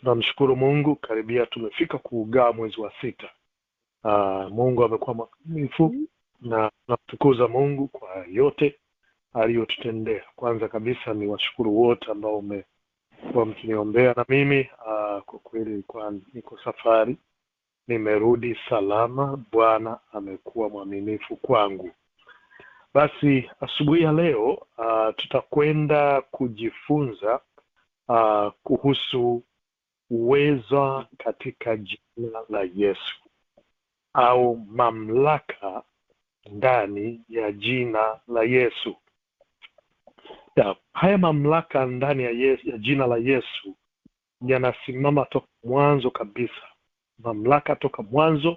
Tunamshukuru Mungu, karibia tumefika kuugaa mwezi wa 6. Mungu amekuwa mwaminifu na tunamtukuza Mungu kwa yote aliyotutendea. Kwanza kabisa ni washukuru wote ambao mmekuwa mkiniombea na mimi. Kwa kweli niko safari, nimerudi salama. Bwana amekuwa mwaminifu kwangu. Basi asubuhi ya leo tutakwenda kujifunza kuhusu uweza katika jina la Yesu au mamlaka ndani ya jina la Yesu. Haya mamlaka ndani ya jina la Yesu yanasimama toka mwanzo kabisa. Mamlaka toka mwanzo.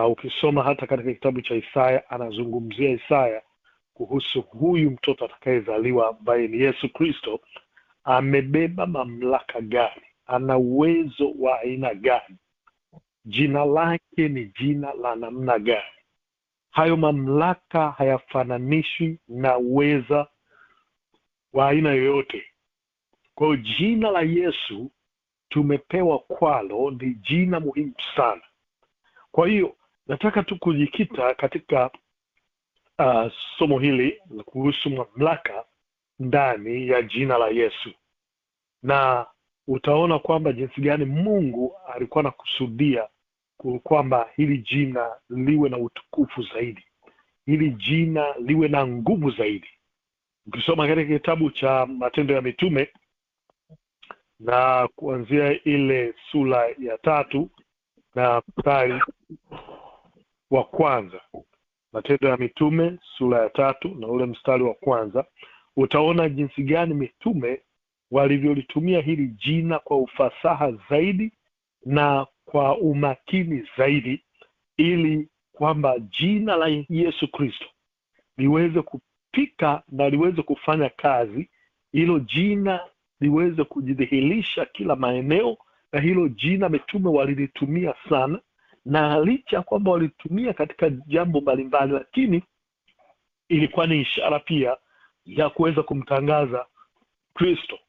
Ukisoma hata katika kitabu cha Isaya, anazungumzia Isaya kuhusu huyu mtoto atakayezaliwa ambaye ni Yesu Kristo. Amebeba mamlaka gani? Ana uwezo wa aina gani? Jina lake ni jina la namna gani? Hayo mamlaka hayafananishwi na uweza wa aina yoyote. Kwa hiyo jina la Yesu tumepewa kwalo ni jina muhimu sana. Kwa hiyo nataka tu kujikita katika somo hili kuhusu mamlaka ndani ya jina la Yesu, na utaona kwamba jinsi gani Mungu alikuwa anakusudia kwamba hili jina liwe na utukufu zaidi, hili jina liwe na nguvu zaidi. Ukisoma katika kitabu cha Matendo ya Mitume na kuanzia ile sura ya 3 na mstari wa 1, Matendo ya Mitume sura ya 3 na ule mstari wa 1, utaona jinsi gani mitume walivyolitumia hili jina kwa ufasaha zaidi na kwa umakini zaidi, ili kwamba jina la Yesu Kristo liweze kupika na liweze kufanya kazi. Hilo jina liweze kujidhihirisha kila maeneo, na hilo jina mitume walilitumia sana, na licha kwamba walitumia katika jambo mbalimbali, lakini ilikuwa ni ishara pia ya kuweza kumtangaza Kristo,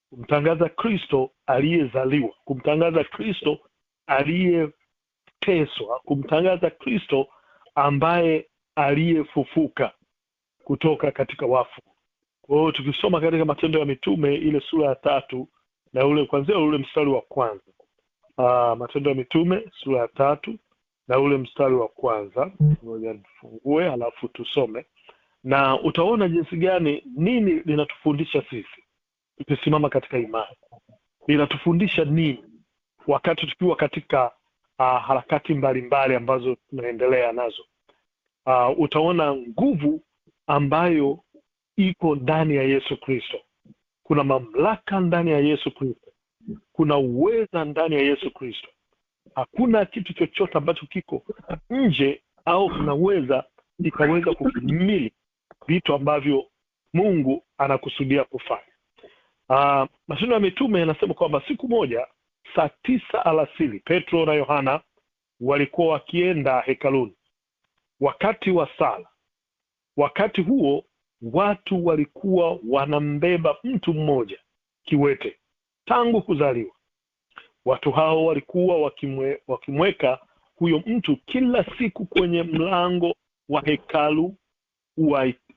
kumtangaza Kristo aliyezaliwa, kumtangaza Kristo aliyeteswa, kumtangaza Kristo ambaye aliyefufuka kutoka katika wafu. Kwa hiyo tukisoma katika Matendo ya Mitume ile sura ya 3 na ule kuanzia ule mstari wa 1, Matendo ya Mitume sura ya 3 na ule mstari wa 1, ngoja nifungue halafu tusome, na utaona jinsi gani nini linatufundisha sisi tukisimama katika imani. Linatufundisha nini wakati tukiwa katika harakati mbalimbali ambazo tunaendelea nazo. Utaona nguvu ambayo iko ndani ya Yesu Kristo. Kuna mamlaka ndani ya Yesu Kristo, kuna uweza ndani ya Yesu Kristo. Hakuna kitu chochote ambacho kiko nje au kinaweza ikaweza kuhimili vitu ambavyo Mungu anakusudia kufanya. Matendo ya Mitume yanasema kwamba siku moja saa 9 alasiri, Petro na Yohana walikuwa wakienda hekaluni wakati wa sala. Wakati huo watu walikuwa wanambeba mtu mmoja kiwete tangu kuzaliwa. Watu hao walikuwa wakimweka huyo mtu kila siku kwenye mlango wa hekalu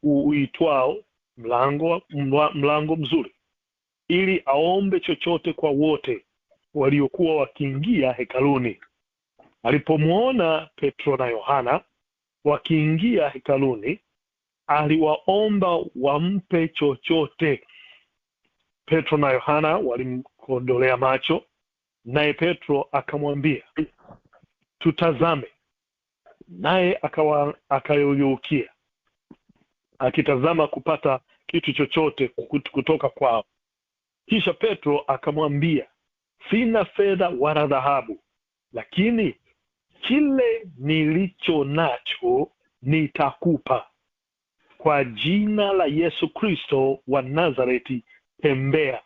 uitwao mlango mzuri, ili aombe chochote kwa wote waliokuwa wakiingia hekaluni. Alipomwona Petro na Yohana wakiingia hekaluni, aliwaomba wampe chochote. Petro na Yohana walimkodolea macho, naye Petro akamwambia, tutazame. Naye akayogeukia akitazama kupata kitu chochote kutoka kwao. Kisha Petro akamwambia, sina fedha wala dhahabu, lakini kile nilicho nacho nitakupa. Kwa jina la Yesu Kristo wa Nazareti, tembea.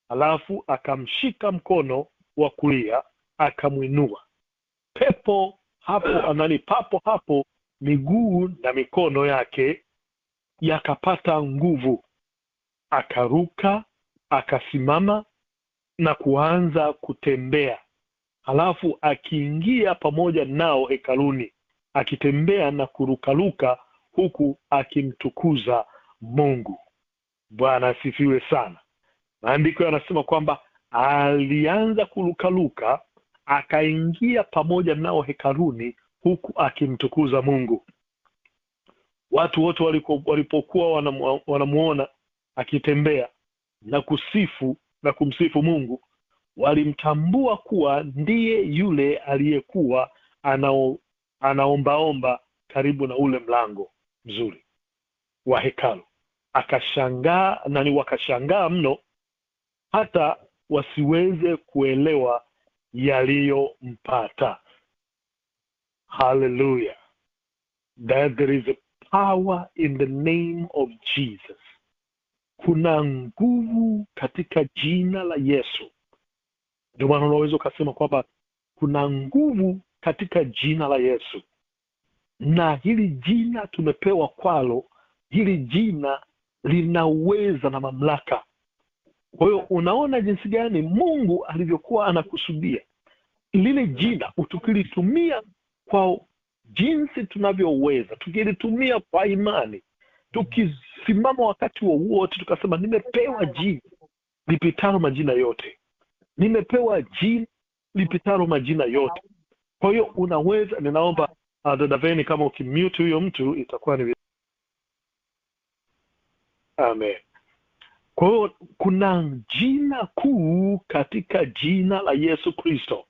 Alafu akamshika mkono wa kulia akamwinua. Papo hapo miguu na mikono yake yakapata nguvu, akaruka, akasimama, na kuanza kutembea. Halafu akiingia pamoja nao hekaluni, akitembea na kurukaruka huku akimtukuza Mungu. Bwana asifiwe sana. Maandiko yanasema kwamba alianza kurukaruka, akaingia pamoja nao hekaluni huku akimtukuza Mungu. Watu wote walipokuwa wanamuona akitembea na kusifu na kumsifu Mungu, walimtambua kuwa ndiye yule aliyekuwa anaombaomba karibu na ule mlango mzuri wa hekalu. Akashangaa, na wakashangaa mno hata wasiweze kuelewa yaliyompata. Hallelujah. That there is a power in the name of Jesus. Kuna nguvu katika jina la Yesu. Ndio maana unaweza ukasema kwamba kuna nguvu katika jina la Yesu, na hili jina tumepewa kwalo, hili jina lina uweza na mamlaka. Kwa hiyo unaona jinsi gani Mungu alivyokuwa anakusudia lile jina, tukilitumia kwa jinsi tunavyoweza, tukilitumia kwa imani, tukisimama wakati wowote tukasema nimepewa jina lipitalo majina yote, nimepewa jina lipitalo majina yote. Kwa hiyo unaweza, ninaomba dada Veni kama ukimute huyo mtu itakuwa ni amen. Kwa hiyo kuna jina kuu katika jina la Yesu Kristo.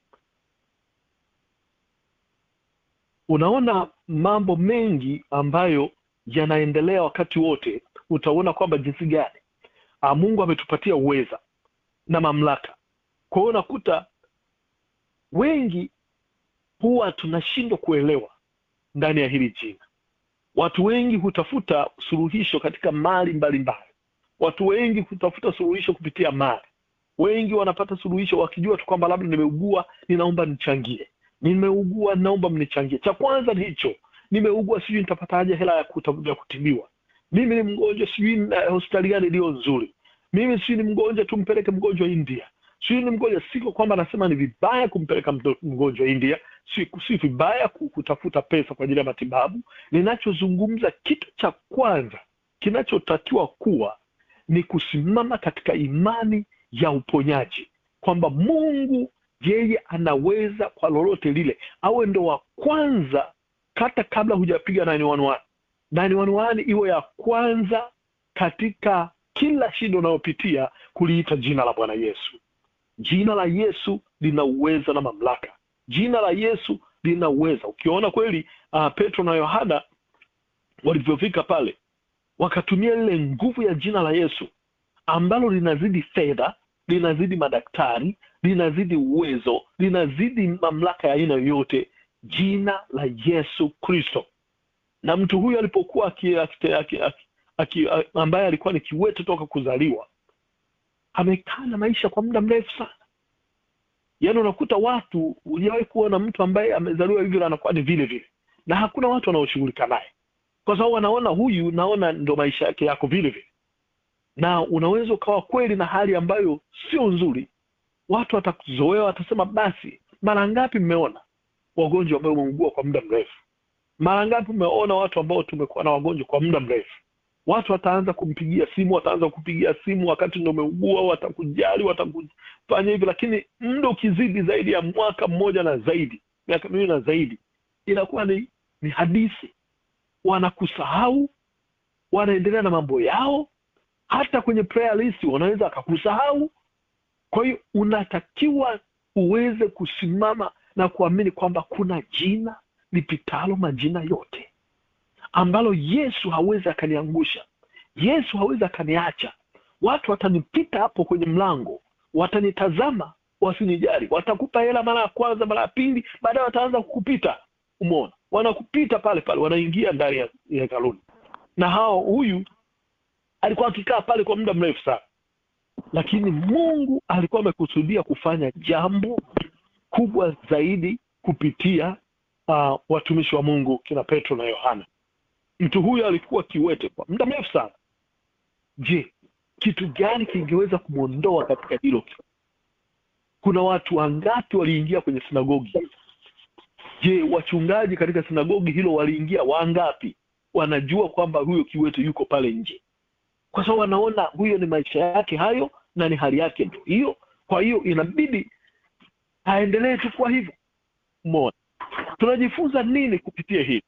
Unaona mambo mengi ambayo yanaendelea wakati wote, utaona kwamba jinsi gani Mungu ametupatia uweza na mamlaka. Kwa hiyo unakuta wengi huwa tunashindwa kuelewa ndani ya hili jina. Watu wengi hutafuta suluhisho katika mali mbalimbali. Watu wengi hutafuta suluhisho kupitia mali. Wengi wanapata suluhisho wakijua tu kwamba labda nimeugua, ninaomba nichangie. Nimeugua, naomba mnichangie. Cha kwanza ni hicho. Nimeugua, sijui nitapataje hela ya kutibiwa. Mimi ni mgonjwa, sijui hospitali gani iliyo nzuri. Mimi sijui ni mgonjwa, tumpeleke mgonjwa India. Sijui ni mgonjwa, siko kwamba nasema ni vibaya kumpeleka mgonjwa India. Si vibaya kutafuta pesa kwa ajili ya matibabu. Ninachozungumza, kitu cha kwanza kinachotakiwa kuwa ni kusimama katika imani ya uponyaji, kwamba Mungu yeye anaweza kwa lolote lile. Awe ndo wa kwanza, hata kabla hujapiga 911. 911 iwe ya kwanza katika kila shida unayopitia, kuliita jina la Bwana Yesu. Jina la Yesu lina uweza na mamlaka. Jina la Yesu lina uweza. Ukiona kweli Petro na Yohana walivyofika pale, wakatumia ile nguvu ya jina la Yesu ambalo linazidi fedha, linazidi madaktari, linazidi uwezo, linazidi mamlaka ya aina yoyote, jina la Yesu Kristo. Na mtu huyu alipokuwa ambaye alikuwa ni kiwete toka kuzaliwa, amekaa na maisha kwa muda mrefu sana. Yaani unakuta watu, hujawahi kuona mtu ambaye amezaliwa hivi anakuwa ni vile vile, na hakuna watu wanaoshughulika naye, kwa sababu wanaona huyu, naona ndo maisha yake yako vile vile. Na unaweza ukawa kweli na hali ambayo sio nzuri, watu watakuzoea, watasema basi. Mara ngapi mmeona wagonjwa ambao wameugua kwa muda mrefu? Mara ngapi mmeona watu ambao tumekuwa na wagonjwa kwa muda mrefu? Watu wataanza kupigia simu wakati ndio umeugua, watakujali, watakufanya hivi, lakini muda ukizidi zaidi ya mwaka mmoja na zaidi, miaka miwili na zaidi, inakuwa ni hadithi. Wanakusahau, wanaendelea na mambo yao, hata kwenye prayer list wanaweza akakusahau. Kwa hiyo unatakiwa uweze kusimama na kuamini kwamba kuna jina lipitalo majina yote, ambalo Yesu hawezi akaniangusha, Yesu hawezi akaniacha. Watu watanipita hapo kwenye mlango, watanitazama, wasinijali. Watakupa hela mara ya kwanza, mara ya pili, baadaye wataanza kukupita. Umeona? Wanakupita pale pale, wanaingia ndani ya hekaluni. Na huyu alikuwa akikaa pale kwa muda mrefu sana, lakini Mungu alikuwa amekusudia kufanya jambo kubwa zaidi kupitia watumishi wa Mungu kina Petro na Yohana. Mtu huyu alikuwa kiwete kwa muda mrefu sana. Je, kitu gani kingeweza kumwondoa katika hilo? Kuna watu wangapi waliingia kwenye sinagogi? Je, wachungaji katika sinagogi hilo waliingia wangapi? Wanajua kwamba huyo kiwete yuko pale nje, kwa sababu wanaona huyo ni maisha yake hayo na ni hali yake ndio hiyo, kwa hiyo inabidi aendelee tu kwa hivyo. Umeona tunajifunza nini kupitia hili?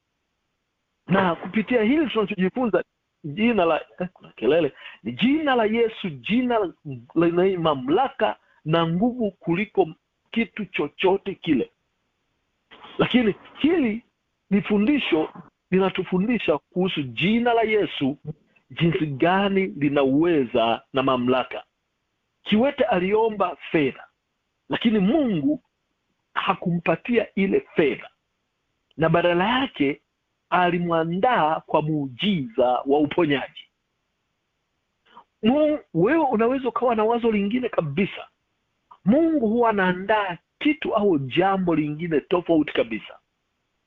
Na kupitia hili tunachojifunza jina la kuna kelele, ni jina la Yesu, jina lenye mamlaka na nguvu kuliko kitu chochote kile. Lakini hili ni fundisho linatufundisha kuhusu jina la Yesu, jinsi gani lina uweza na mamlaka. Kiwete aliomba fedha, lakini Mungu hakumpatia ile fedha, na badala yake alimwandaa kwa muujiza wa uponyaji. Wewe unaweza ukawa na wazo lingine kabisa. Mungu huwa anaandaa kitu au jambo lingine tofauti kabisa,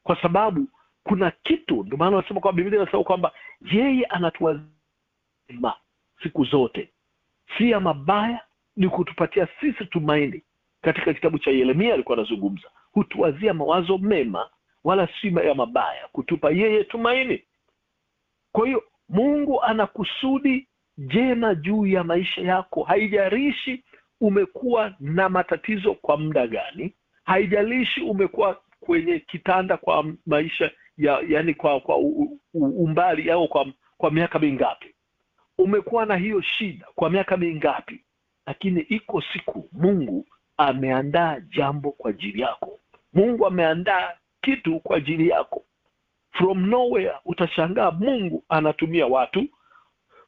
kwa sababu kuna kitu. Ndio maana nasema kwamba Biblia inasema kwamba yeye anatuwazima siku zote, si ya mabaya, ni kutupatia sisi tumaini. Katika kitabu cha Yeremia alikuwa anazungumza, hutuwazia mawazo mema wala si ya mabaya, kutupa yeye tumaini. Kwa hiyo Mungu ana kusudi jema juu ya maisha yako. Haijalishi umekuwa na matatizo kwa muda gani, haijalishi umekuwa kwenye kitanda kwa maisha yani kwa umbali au kwa miaka mingapi, umekuwa na hiyo shida kwa miaka mingapi, lakini iko siku Mungu ameandaa jambo kwa ajili yako. Mungu ameandaa kitu kwa ajili yako. From nowhere utashangaa Mungu anatumia watu,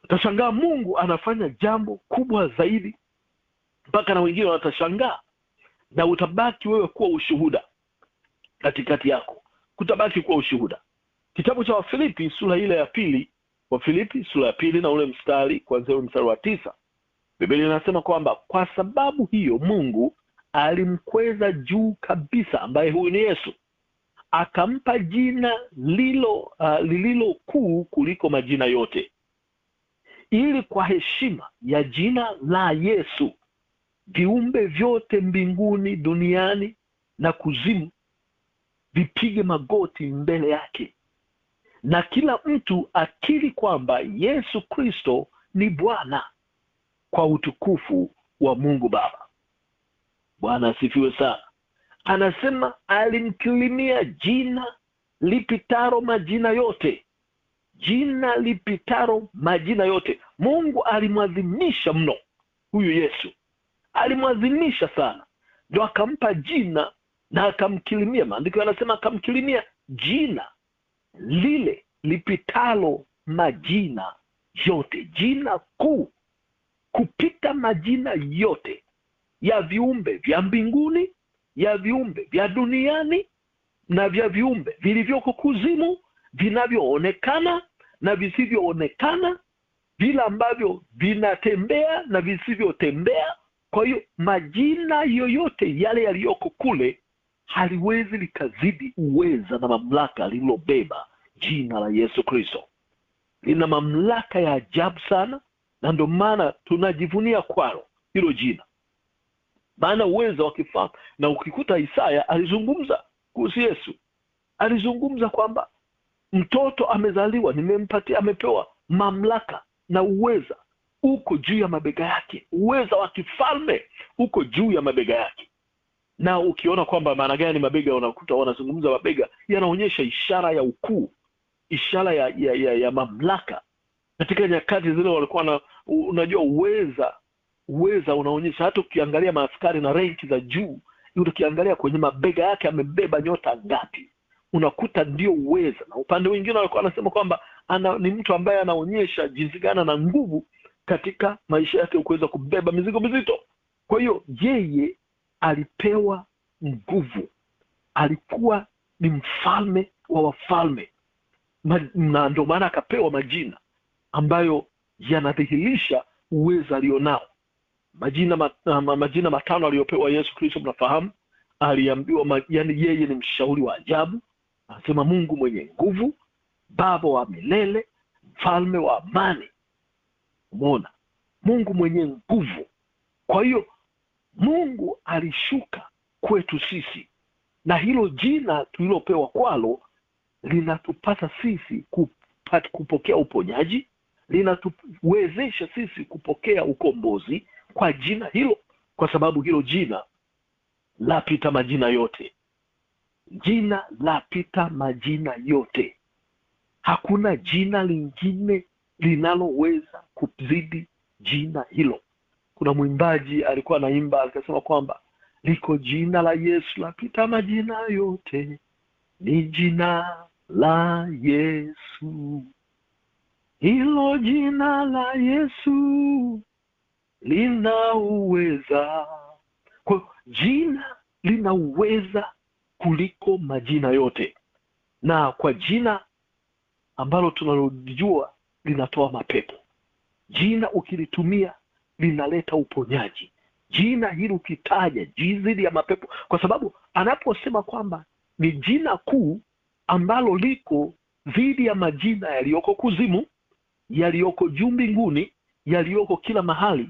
utashangaa Mungu anafanya jambo kubwa zaidi, mpaka na wengine watashangaa, na utabaki wewe kuwa ushuhuda katikati yako, kutabaki kuwa ushuhuda. Kitabu cha Wafilipi sura ile ya pili, Wafilipi sura ya pili na ule mstari kuanzia ule mstari wa 9, Biblia inasema kwamba kwa sababu hiyo Mungu alimkweza juu kabisa, ambaye huyu ni Yesu, akampa jina lililo kuu kuliko majina yote, ili kwa heshima ya jina la Yesu viumbe vyote mbinguni, duniani na kuzimu vipige magoti mbele yake, na kila mtu akiri kwamba Yesu Kristo ni Bwana, kwa utukufu wa Mungu Baba. Bwana asifiwe sana. Anasema alimkirimia jina lipitaro majina yote, jina lipitaro majina yote. Mungu alimwadhimisha mno huyu Yesu, alimwadhimisha sana, ndio akampa jina na akamkirimia. Maandiko yanasema akamkirimia jina lile lipitalo majina yote, jina kuu kupita majina yote ya viumbe vya mbinguni, ya viumbe vya duniani na vya viumbe vilivyoko kuzimu, vinavyoonekana na visivyoonekana, vile ambavyo vinatembea na visivyotembea. Kwa hiyo majina yoyote yale yaliyoko kule haliwezi likazidi uweza na mamlaka lililobeba jina la Yesu Kristo. Lina mamlaka ya ajabu sana, na ndio maana tunajivunia kwalo hilo jina, maana uwezo wa kifaa. Na ukikuta Isaya alizungumza kuhusu Yesu, alizungumza kwamba mtoto amezaliwa, nimempatia, amepewa mamlaka na uweza uko juu ya mabega yake, uweza wa kifalme uko juu ya mabega yake. Na ukiona kwamba maana gani mabega, unakuta wanazungumza mabega yanaonyesha ishara ya ukuu, ishara ya mamlaka. Katika nyakati zile walikuwa na, unajua uweza unaonyesha. Hata ukiangalia maaskari na renki za juu, ukiangalia kwenye mabega yake amebeba nyota ngapi, unakuta ndio uweza. Na upande mwingine walikuwa wanasema kwamba ni mtu ambaye anaonyesha jinsi gani na nguvu katika maisha yake kuweza kubeba mizigo mizito. Kwa hiyo yeye alipewa nguvu, alikuwa ni mfalme wa wafalme, na ndio maana akapewa majina ambayo yanadhihirisha uwezo alionao. Majina matano aliyopewa Yesu Kristo, mnafahamu. Aliambiwa yani yeye ni mshauri wa ajabu, anasema Mungu mwenye nguvu, Baba wa milele, mfalme wa amani. Umeona, Mungu mwenye nguvu. Kwa hiyo Mungu alishuka kwetu sisi, na hilo jina tulilopewa kwalo linatupasa sisi kupokea uponyaji, linatuwezesha sisi kupokea ukombozi kwa jina hilo, kwa sababu hilo jina lapita majina yote. Jina lapita majina yote. Hakuna jina lingine linaloweza kuzidi jina hilo. Kuna mwimbaji alikuwa anaimba akasema kwamba liko jina la Yesu lapita majina yote, ni jina la Yesu. Hilo jina la Yesu lina uweza. Kwa jina lina uweza kuliko majina yote, na kwa jina ambalo tunalojua linatoa mapepo. Jina ukilitumia linaleta uponyaji. Jina hili ukitaja dhidi ya mapepo, kwa sababu anaposema kwamba ni jina kuu ambalo liko dhidi ya majina yaliyoko kuzimu, yaliyoko juu mbinguni, yaliyoko kila mahali,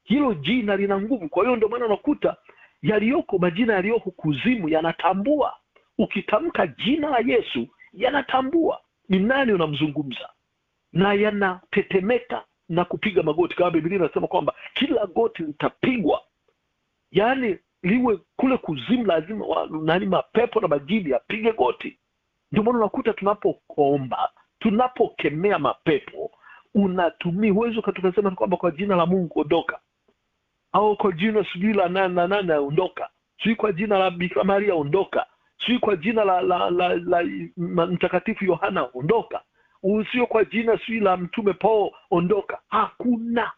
hilo jina lina nguvu. Kwa hiyo ndio maana unakuta yaliyoko majina yaliyoko kuzimu yanatambua. Ukitamka jina la Yesu yanatambua ni nani unamzungumza, na yanatetemeka na kupiga magoti, kama Biblia inasema kwamba kila goti litapigwa. Yaani liwe kule kuzimu lazima mapepo na majini yapige goti. Ndio maana unakuta tunapoomba, tunapokemea mapepo, unatumia uwezo katukasema kwamba kwa jina la Mungu ondoka, au kwa jina sijui la nani ondoka, sijui kwa jina la Bikira Maria ondoka, sijui kwa jina la Mtakatifu Yohana ondoka, usio kwa jina sijui la Mtume Paulo ondoka. Hakuna.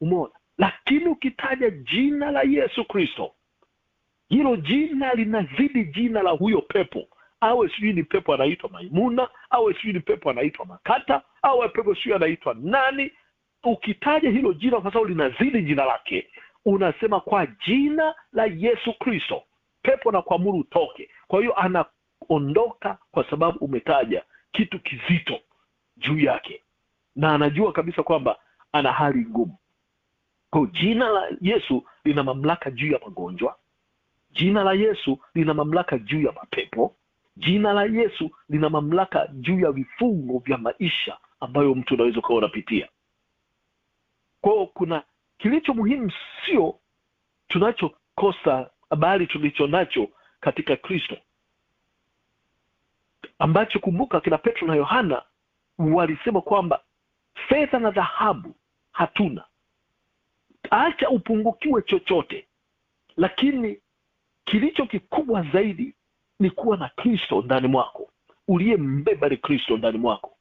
Umeona? Lakini ukitaja jina la Yesu Kristo, hilo jina linazidi jina la huyo pepo. Awe sijui ni pepo anaitwa Maimuna, awe sijui ni pepo anaitwa Makata, awe pepo sijui anaitwa nani. Ukitaja hilo jina, kwa sababu linazidi jina lake, unasema kwa jina la Yesu Kristo pepo na kuamuru utoke. Kwa hiyo anaondoka, kwa sababu umetaja kitu kizito juu yake, na anajua kabisa kwamba ana hali ngumu. Kwa jina la Yesu lina mamlaka juu ya magonjwa. Jina la Yesu lina mamlaka juu ya mapepo. Jina la Yesu lina mamlaka juu ya vifungo vya maisha ambayo mtu unaweza kuwa unapitia. Kwa kuna kilicho muhimu, sio tunachokosa, bali tulicho nacho katika Kristo, ambacho kumbuka kina Petro na Yohana walisema kwamba fedha na dhahabu hatuna, acha upungukiwe chochote, lakini kilicho kikubwa zaidi ni kuwa na Kristo ndani mwako, uliyembeba ni Kristo ndani mwako.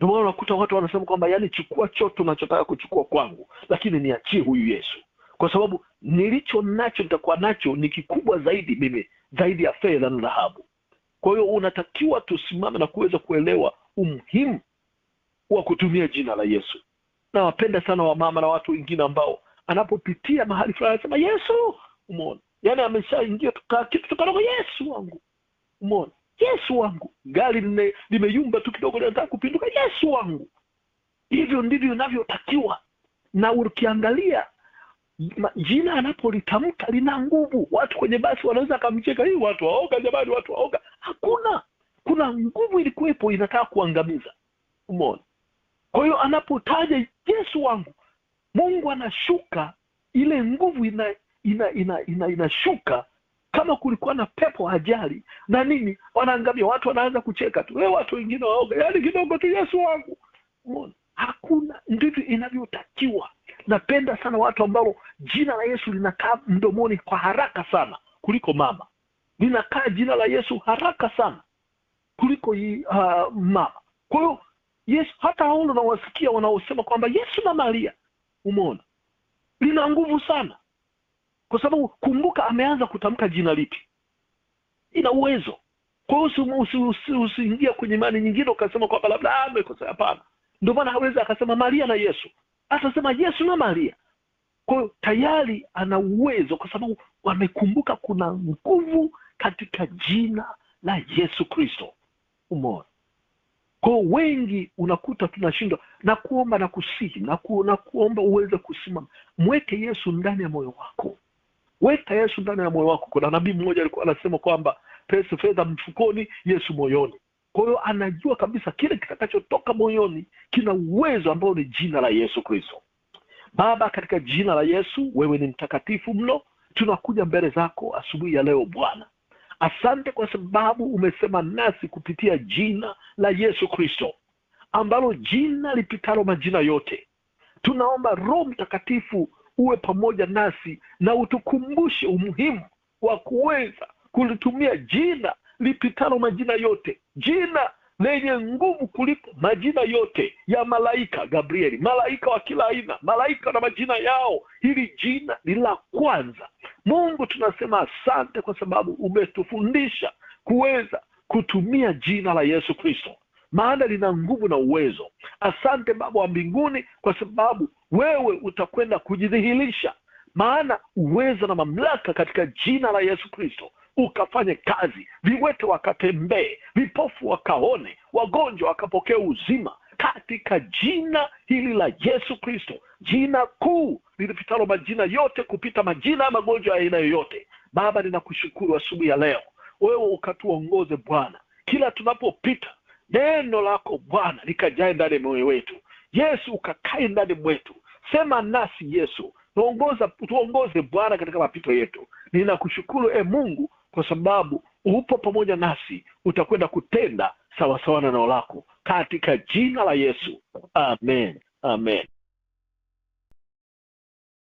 Ndio maana unakuta watu wanasema kwamba yani, chukua chote unachotaka kuchukua kwangu, lakini niachie huyu Yesu, kwa sababu nilicho nacho nitakuwa nacho ni kikubwa zaidi mimi, zaidi ya fedha na dhahabu. Kwa hiyo unatakiwa tusimame na kuweza kuelewa umuhimu wa kutumia jina la Yesu. Na wapenda sana wamama na watu wengine ambao anapopitia mahali fulani anasema Yesu. Umeona? Yaani ameshaingia kitu tukana Yesu wangu. Umeona? Yesu wangu. Gari limeyumba tu kidogo linataka kupinduka, Yesu wangu. Hivyo ndivyo inavyotakiwa. Na ukiangalia jina anapolitamka lina nguvu. Watu kwenye basi wanaweza kumcheka, hii watu waoga jamani, watu waoga. Hakuna. Kuna nguvu ilikuwepo inataka kuangamiza. Umeona? Kwa hiyo anapotaja Yesu wangu, Mungu anashuka, ile nguvu inashuka. Kama kulikuwa na pepo ajali na nini, wanaangamia, watu wanaanza kucheka tu. Watu wengine waoga, yaani kidogo tu Yesu wangu. Umeona? Hakuna. Ndivyo inavyotakiwa. Napenda sana watu ambao jina la Yesu linakaa mdomoni kwa haraka sana kuliko mama. Linakaa jina la Yesu haraka sana kuliko mama. Kwa hiyo Yesu, hata hao unawasikia wanaosema kwamba Yesu na Maria, umeona, lina nguvu sana, kwa sababu kumbuka ameanza kutamka jina lipi, ina uwezo. Kwa hiyo usiingia kwenye imani nyingine ukasema kwamba labda amekosa. Hapana. Ndio maana hawezi akasema Maria na Yesu, atasema Yesu na Maria. Kwa hiyo tayari ana uwezo, kwa sababu wamekumbuka kuna nguvu katika jina la Yesu Kristo. Umeona? Kwa wengi unakuta tunashindwa na kuomba na kusihi na kuomba uweze kusimama. Mweke Yesu ndani ya moyo wako. Weka Yesu ndani ya moyo wako. Kuna nabii mmoja alikuwa anasema kwamba pesa fedha mfukoni, Yesu moyoni. Kwa hiyo anajua kabisa kile kitakachotoka moyoni kina uwezo ambao ni jina la Yesu Kristo. Baba, katika jina la Yesu, wewe ni mtakatifu mno. Tunakuja mbele zako asubuhi ya leo Bwana. Asante kwa sababu umesema nasi kupitia jina la Yesu Kristo, ambalo jina lipitalo majina yote. Tunaomba Roho Mtakatifu uwe pamoja nasi na utukumbushe umuhimu wa kuweza kulitumia jina lipitalo majina yote, jina lenye nguvu kuliko majina yote ya malaika Gabrieli, malaika wa kila aina, malaika na majina yao. Hili jina ni la kwanza. Mungu, tunasema asante kwa sababu umetufundisha kuweza kutumia jina la Yesu Kristo, maana lina nguvu na uwezo. Asante Baba wa mbinguni kwa sababu wewe utakwenda kujidhihirisha, maana uwezo na mamlaka katika jina la Yesu Kristo ukafanye kazi. Viwete wakatembee, vipofu wakaone, wagonjwa wakapokea uzima katika jina hili la Yesu Kristo, jina kuu lilipitalo majina yote, kupita majina ya magonjwa ya aina yoyote. Baba, ninakushukuru asubuhi ya leo, wewe ukatuongoze Bwana, kila tunapopita neno lako Bwana likajae ndani ya moyo wetu. Yesu, ukakae ndani mwetu, sema nasi Yesu, tuongoze Bwana katika mapito yetu. Ninakushukuru Mungu kwa sababu upo pamoja nasi, utakwenda kutenda sawasawa na neno lako katika jina la Yesu. Amen. Amen.